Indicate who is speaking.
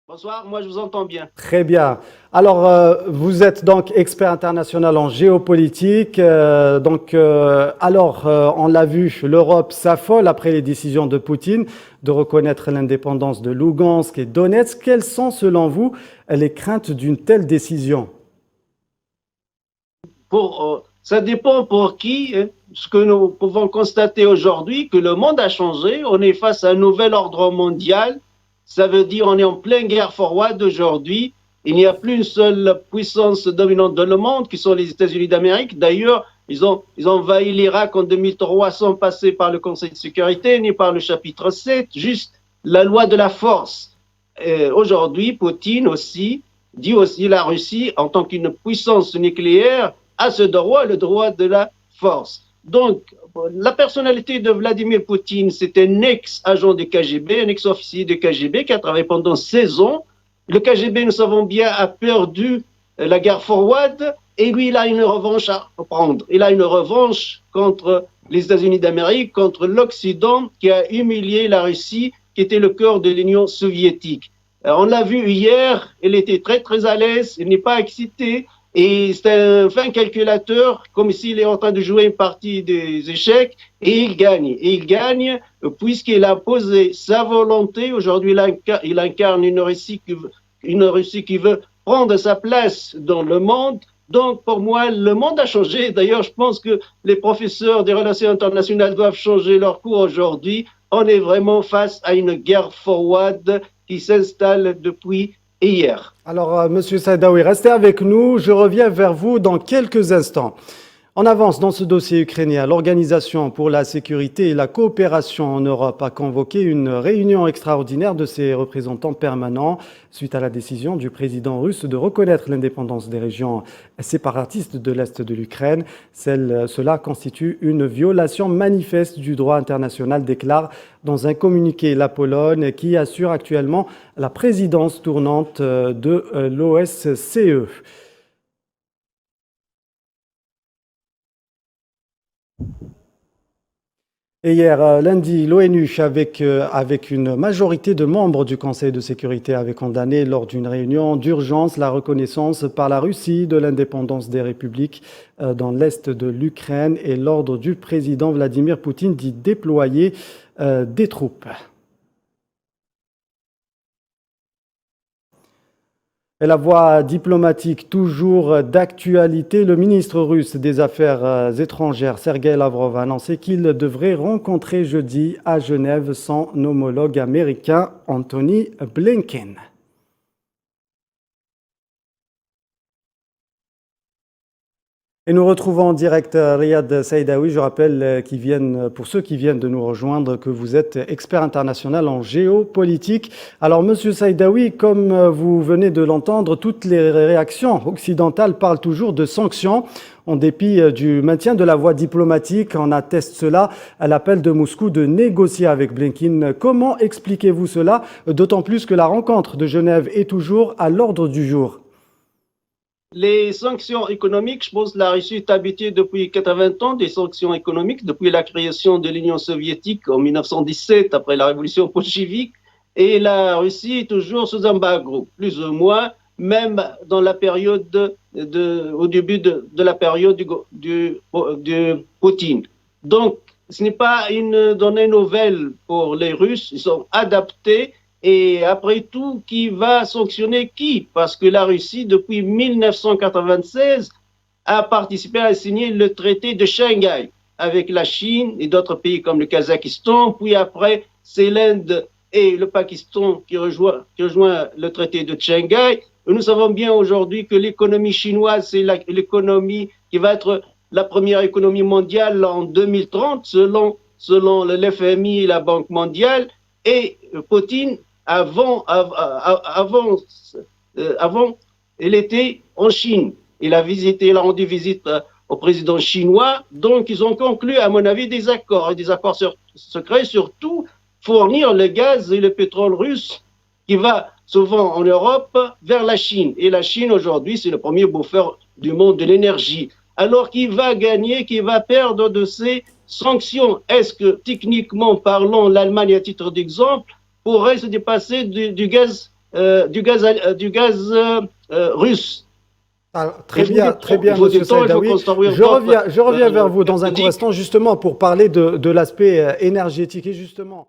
Speaker 1: Bonsoir, moi je vous entends bien.
Speaker 2: Très bien. Alors, vous êtes donc expert international en géopolitique. On l'a vu, l'Europe s'affole après les décisions de Poutine de reconnaître l'indépendance de Lugansk et Donetsk. Quelles sont, selon vous, les craintes d'une telle décision?
Speaker 1: Ça dépend pour qui, hein. Ce que nous pouvons constater aujourd'hui, que le monde a changé. On est face à un nouvel ordre mondial. Ça veut dire on est en pleine guerre froide aujourd'hui. Il n'y a plus une seule puissance dominante dans le monde, qui sont les États-Unis d'Amérique. D'ailleurs, ils ont envahi l'Irak en 2003 sans passer par le Conseil de sécurité ni par le chapitre 7, juste la loi de la force. Aujourd'hui, Poutine aussi dit aussi la Russie, en tant qu'une puissance nucléaire, a ce droit, le droit de la force. Donc, la personnalité de Vladimir Poutine, c'est un ex-agent du KGB, un ex-officier du KGB qui a travaillé pendant 16 ans. Le KGB, nous savons bien, a perdu la guerre froide et lui, il a une revanche à prendre. Il a une revanche contre les États-Unis d'Amérique, contre l'Occident qui a humilié la Russie, qui était le cœur de l'Union soviétique. On l'a vu hier, il était très très à l'aise, il n'est pas excité, et c'est un fin calculateur, comme s'il est en train de jouer une partie des échecs, et il gagne. Et il gagne puisqu'il a posé sa volonté. Aujourd'hui, il incarne une Russie qui veut prendre sa place dans le monde. Donc, pour moi, le monde a changé. D'ailleurs, je pense que les professeurs des relations internationales doivent changer leur cours aujourd'hui. On est vraiment face à une guerre froide qui s'installe depuis hier.
Speaker 2: Alors, Monsieur Saïdaoui, restez avec nous. Je reviens vers vous dans quelques instants. On avance dans ce dossier ukrainien. L'Organisation pour la sécurité et la coopération en Europe a convoqué une réunion extraordinaire de ses représentants permanents suite à la décision du président russe de reconnaître l'indépendance des régions séparatistes de l'Est de l'Ukraine. Cela constitue une violation manifeste du droit international, déclare dans un communiqué la Pologne, qui assure actuellement la présidence tournante de l'OSCE. Et hier, lundi, l'ONU, avec une majorité de membres du Conseil de sécurité, avait condamné lors d'une réunion d'urgence la reconnaissance par la Russie de l'indépendance des républiques dans l'Est de l'Ukraine et l'ordre du président Vladimir Poutine d'y déployer des troupes. Et la voie diplomatique toujours d'actualité, le ministre russe des Affaires étrangères, Sergei Lavrov, a annoncé qu'il devrait rencontrer jeudi à Genève son homologue américain, Anthony Blinken. Et nous retrouvons en direct Riyad Saïdaoui. Je rappelle pour ceux qui viennent de nous rejoindre, que vous êtes expert international en géopolitique. Alors, Monsieur Saïdaoui, comme vous venez de l'entendre, toutes les réactions occidentales parlent toujours de sanctions. En dépit du maintien de la voie diplomatique, on atteste cela à l'appel de Moscou de négocier avec Blinken. Comment expliquez-vous cela, d'autant plus que la rencontre de Genève est toujours à l'ordre du jour?
Speaker 1: Les sanctions économiques, je pense que la Russie est habituée depuis 80 ans des sanctions économiques, depuis la création de l'Union soviétique en 1917, après la révolution bolchevique. Et la Russie est toujours sous embargo, plus ou moins, même dans la période au début de la période du Poutine. Donc, ce n'est pas une donnée nouvelle pour les Russes, ils sont adaptés. Et après tout, qui va sanctionner qui? Parce que la Russie, depuis 1996, a participé à signer le traité de Shanghai avec la Chine et d'autres pays comme le Kazakhstan. Puis après, c'est l'Inde et le Pakistan qui rejoint le traité de Shanghai. Et nous savons bien aujourd'hui que l'économie chinoise, c'est l'économie qui va être la première économie mondiale en 2030, selon l'FMI et la Banque mondiale. Et Poutine, avant, il était en Chine. Il a rendu visite au président chinois. Donc, ils ont conclu, à mon avis, des accords secrets, surtout fournir le gaz et le pétrole russe qui va souvent en Europe vers la Chine. Et la Chine, aujourd'hui, c'est le premier bouffeur du monde de l'énergie. Alors, qui va gagner, qui va perdre de ces sanctions? Est-ce que, techniquement parlant, l'Allemagne, à titre d'exemple, pourrait se dépasser du gaz du gaz russe.
Speaker 2: Alors, très bien, Monsieur Saïdaoui. Je reviens vers vous dans un court instant justement pour parler de l'aspect énergétique et justement.